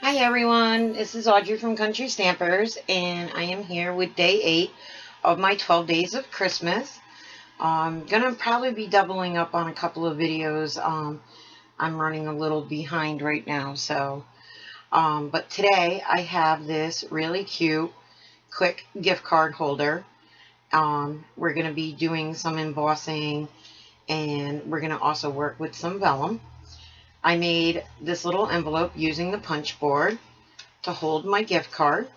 Hi everyone, this is Audrey from Country Stampers, and I am here with day 8 of my 12 days of Christmas. I'm gonna probably be doubling up on a couple of videos. I'm running a little behind right now, but today I have this really cute quick gift card holder. We're gonna be doing some embossing, and we're gonna also work with some vellum. I made this little envelope using the punch board to hold my gift card,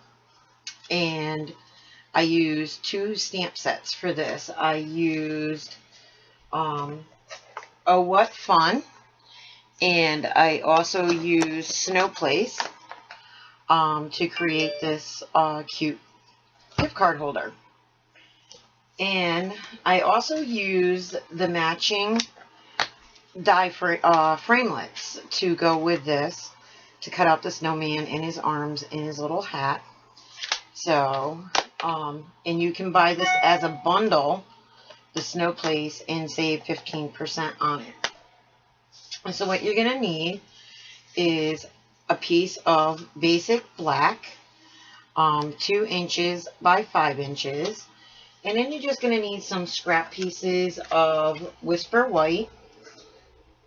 and I used 2 stamp sets for this. I used Oh What Fun, and I also used Snow Place to create this cute gift card holder. And I also used the matching die framelits to go with this, to cut out the snowman and his arms and his little hat. So, and you can buy this as a bundle, the Snow Place, and save 15% on it. And so what you're going to need is a piece of basic black, 2 inches by 5 inches. And then you're just going to need some scrap pieces of Whisper White.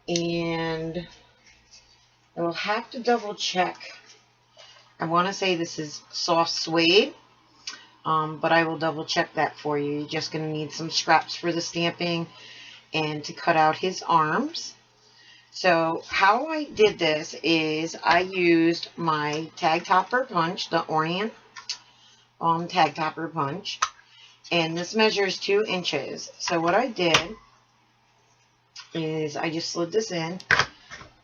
And I will have to double check. I want to say this is soft suede, but I will double check that for you. You're just going to need some scraps for the stamping and to cut out his arms. So how I did this is I used my tag topper punch, the Ornate tag topper punch, and this measures 2 inches. So what I did is I just slid this in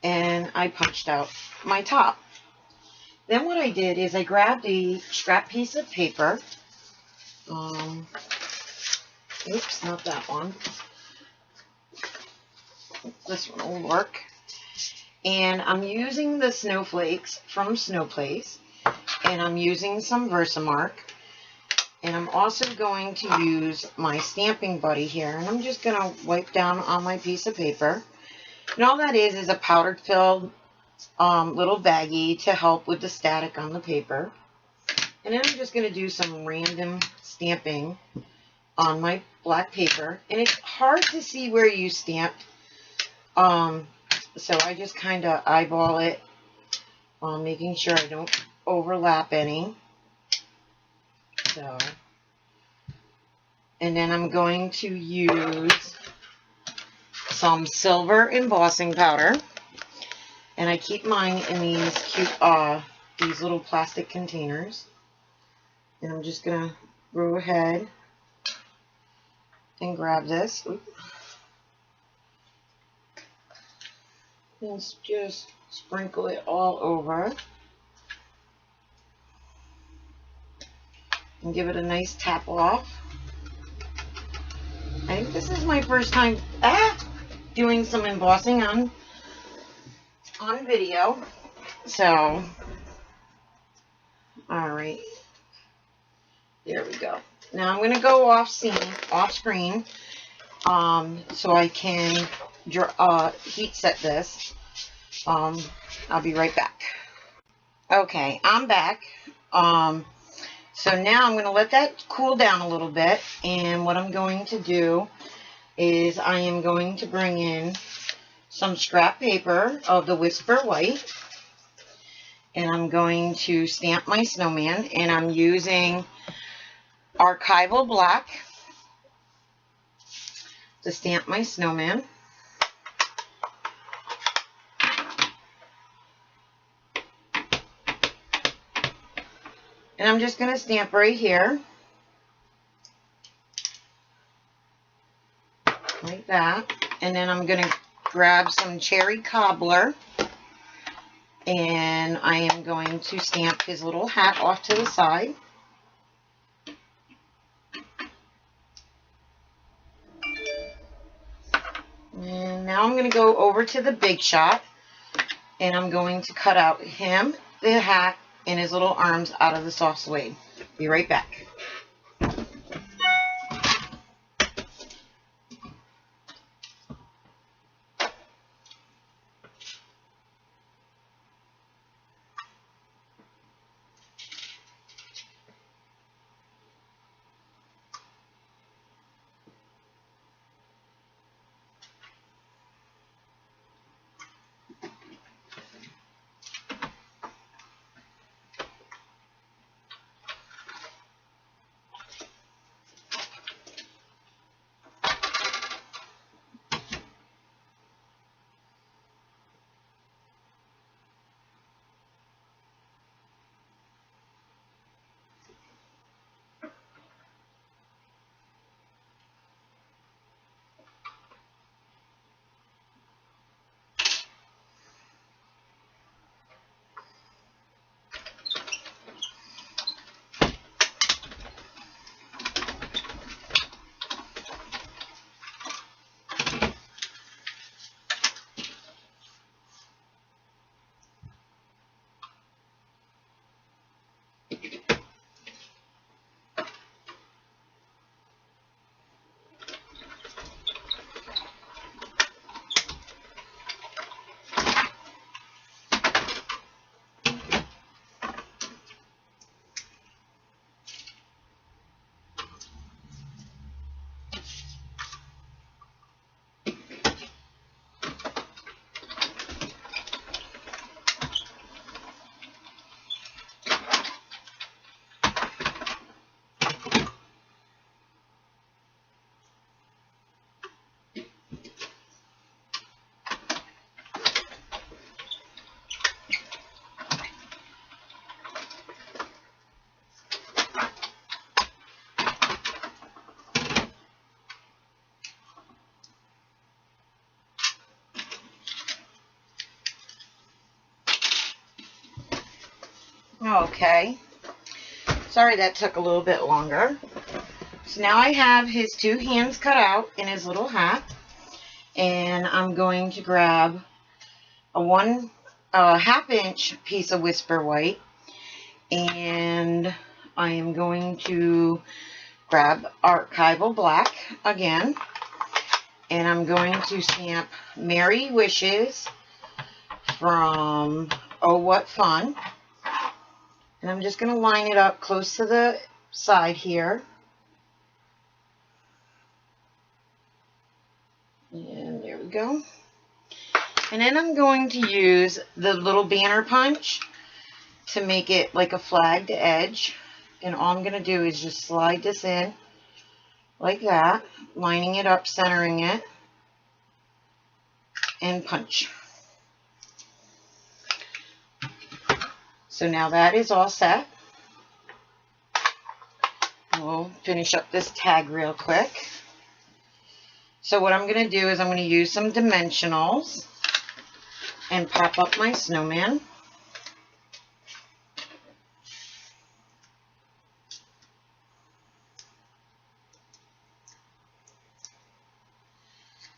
and I punched out my top. Then what I did is I grabbed a scrap piece of paper. Oops, not that one. This one will work. And I'm using the snowflakes from Snow Place, and I'm using some Versamark, and I'm also going to use my stamping buddy here, and I'm just going to wipe down on my piece of paper. And all that is a powder filled little baggie to help with the static on the paper. And then I'm just going to do some random stamping on my black paper, and it's hard to see where you stamped, so I just kind of eyeball it, making sure I don't overlap any. So, and then I'm going to use some silver embossing powder, and I keep mine in these cute these little plastic containers. And I'm just gonna go ahead and grab this. And just sprinkle it all over. And give it a nice tap off. I think this is my first time doing some embossing on video. So, alright. There we go. Now I'm going to go off screen, so I can heat set this. I'll be right back. Okay, I'm back. So now I'm going to let that cool down a little bit, and what I'm going to do is I am going to bring in some scrap paper of the Whisper White, and I'm going to stamp my snowman, and I'm using Archival Black to stamp my snowman. And I'm just going to stamp right here, like that. And then I'm going to grab some cherry cobbler, and I am going to stamp his little hat off to the side. And now I'm going to go over to the Big Shot, and I'm going to cut out him, the hat, and his little arms out of the soft suede. Be right back. Okay, sorry that took a little bit longer. So now I have his two hands cut out in his little hat, and I'm going to grab a 1/2 inch piece of Whisper White, and I am going to grab Archival Black again, and I'm going to stamp Merry Wishes from Oh What Fun, and I'm just going to line it up close to the side here, and there we go. And then I'm going to use the little banner punch to make it like a flagged edge, and all I'm going to do is just slide this in like that, lining it up, centering it, and punch. So now that is all set. We'll finish up this tag real quick. So what I'm going to do is I'm going to use some dimensionals and pop up my snowman.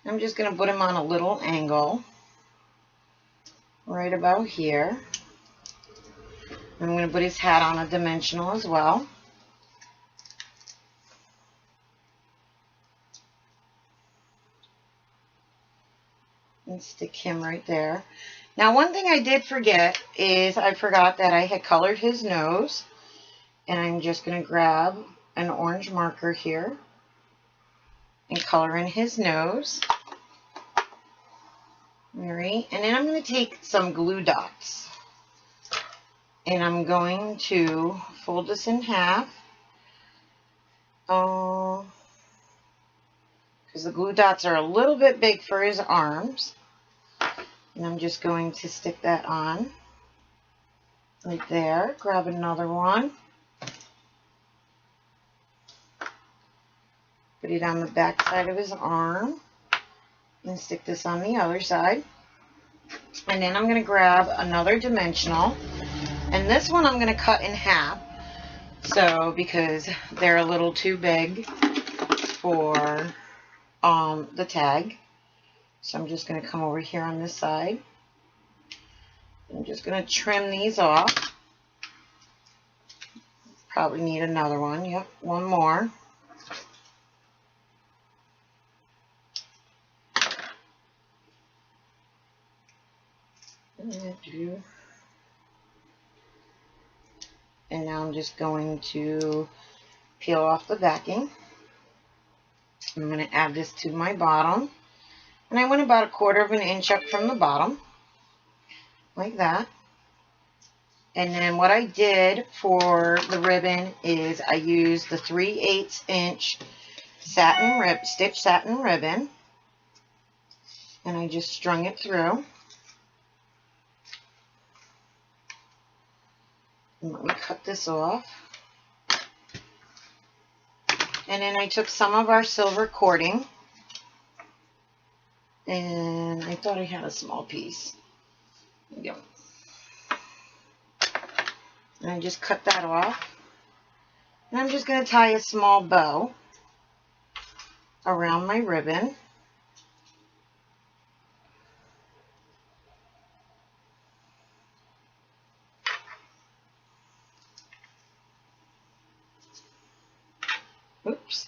I'm just going to put him on a little angle right about here. I'm going to put his hat on a dimensional as well. And stick him right there. Now, one thing I did forget is I forgot that I had colored his nose. And I'm just going to grab an orange marker here and color in his nose. All right, and then I'm going to take some glue dots, and I'm going to fold this in half, because the glue dots are a little bit big for his arms, and I'm just going to stick that on right there. Grab another one, put it on the back side of his arm, and stick this on the other side. And then I'm going to grab another dimensional, and this one I'm going to cut in half, so because they're a little too big for the tag. So I'm just going to come over here on this side. I'm just going to trim these off. Probably need another one. Yep, one more. And now I'm just going to peel off the backing. I'm going to add this to my bottom, and I went about 1/4 inch up from the bottom like that. And then what I did for the ribbon is I used the 3/8 inch satin stitch satin ribbon, and I just strung it through. Let me cut this off. And then I took some of our silver cording, and I thought I had a small piece. There we go. And I just cut that off. And I'm just going to tie a small bow around my ribbon. Oops.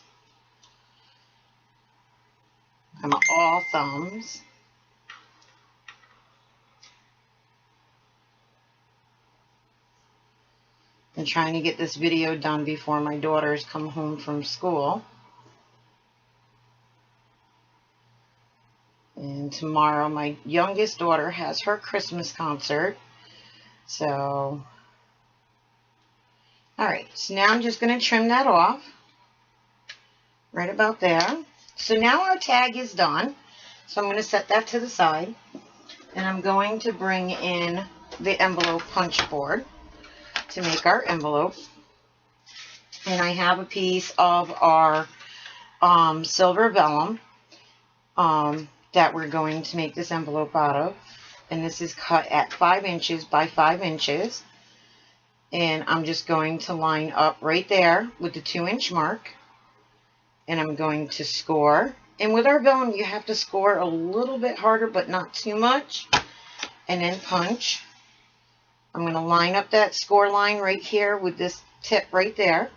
I'm all thumbs. I'm trying to get this video done before my daughters come home from school. And tomorrow my youngest daughter has her Christmas concert. So, alright, so now I'm just going to trim that off. Right about there. So now our tag is done. So I'm going to set that to the side. And I'm going to bring in the envelope punch board to make our envelope. And I have a piece of our silver vellum that we're going to make this envelope out of. And this is cut at 5 inches by 5 inches. And I'm just going to line up right there with the 2-inch mark. And I'm going to score. And with our vellum, you have to score a little bit harder, but not too much. And then punch. I'm going to line up that score line right here with this tip right there.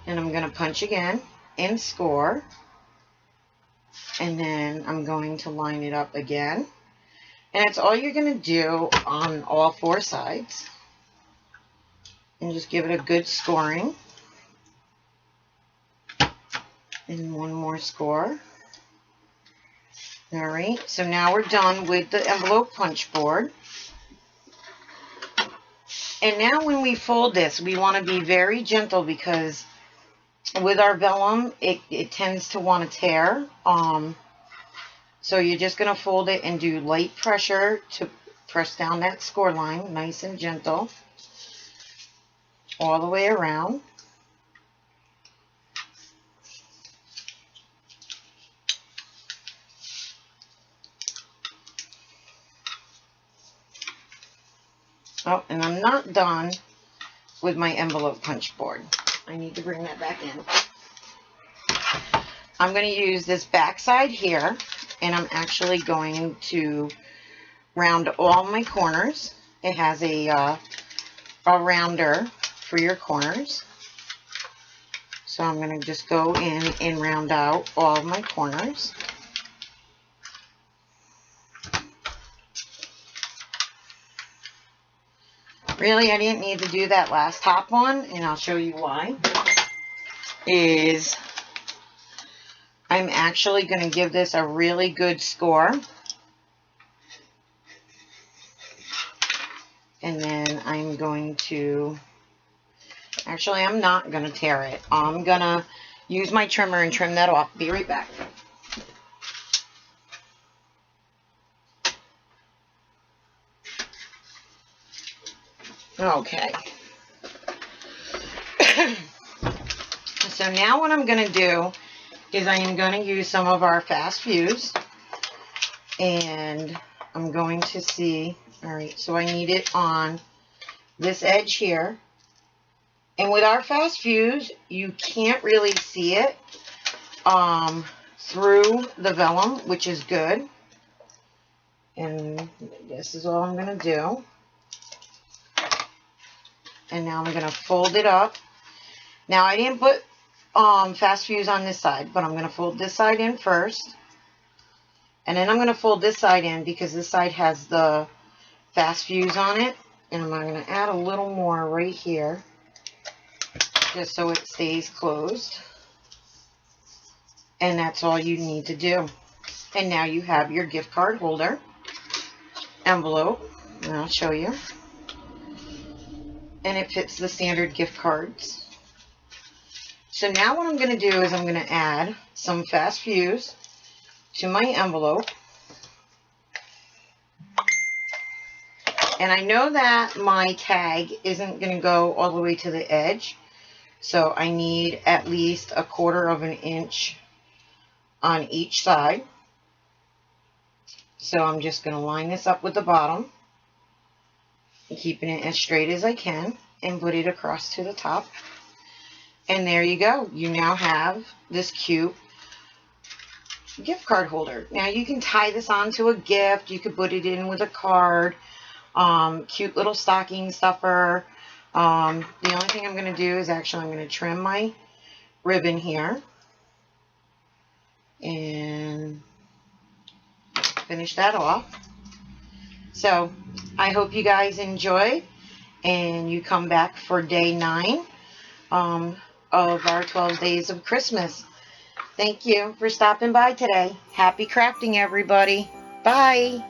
And I'm going to punch again and score. And then I'm going to line it up again. And that's all you're going to do on all 4 sides. And just give it a good scoring. And one more score. Alright, so now we're done with the envelope punch board. And now when we fold this, we want to be very gentle because with our vellum, it tends to want to tear. So you're just going to fold it and do light pressure to press down that score line, nice and gentle, all the way around. Oh, and I'm not done with my envelope punch board. I need to bring that back in. I'm going to use this back side here, and I'm actually going to round all my corners. It has a rounder for your corners. So I'm going to just go in and round out all of my corners. Really, I didn't need to do that last top one, and I'll show you why. I'm actually going to give this a really good score. And then I'm going to, actually I'm not going to tear it. I'm going to use my trimmer and trim that off. Be right back. Okay. So now what I'm going to do is I am going to use some of our fast fuse, and I'm going to see, all right, so I need it on this edge here. And with our fast fuse, you can't really see it through the vellum, which is good. And this is all I'm going to do. And now I'm going to fold it up. Now I didn't put fast fuse on this side, but I'm going to fold this side in first. And then I'm going to fold this side in because this side has the fast fuse on it. And I'm going to add a little more right here, just so it stays closed. And that's all you need to do. And now you have your gift card holder envelope, and I'll show you. And it fits the standard gift cards. So now what I'm going to do is I'm going to add some fast fuse to my envelope. And I know that my tag isn't going to go all the way to the edge, so I need at least 1/4 of an inch on each side. So I'm just going to line this up with the bottom, keeping it as straight as I can, and put it across to the top. And there you go. You now have this cute gift card holder. Now you can tie this onto a gift. You could put it in with a card. Cute little stocking stuffer. The only thing I'm going to do is actually I'm going to trim my ribbon here and finish that off. So I hope you guys enjoyed and you come back for day 9 of our 12 days of Christmas. Thank you for stopping by today. Happy crafting, everybody. Bye.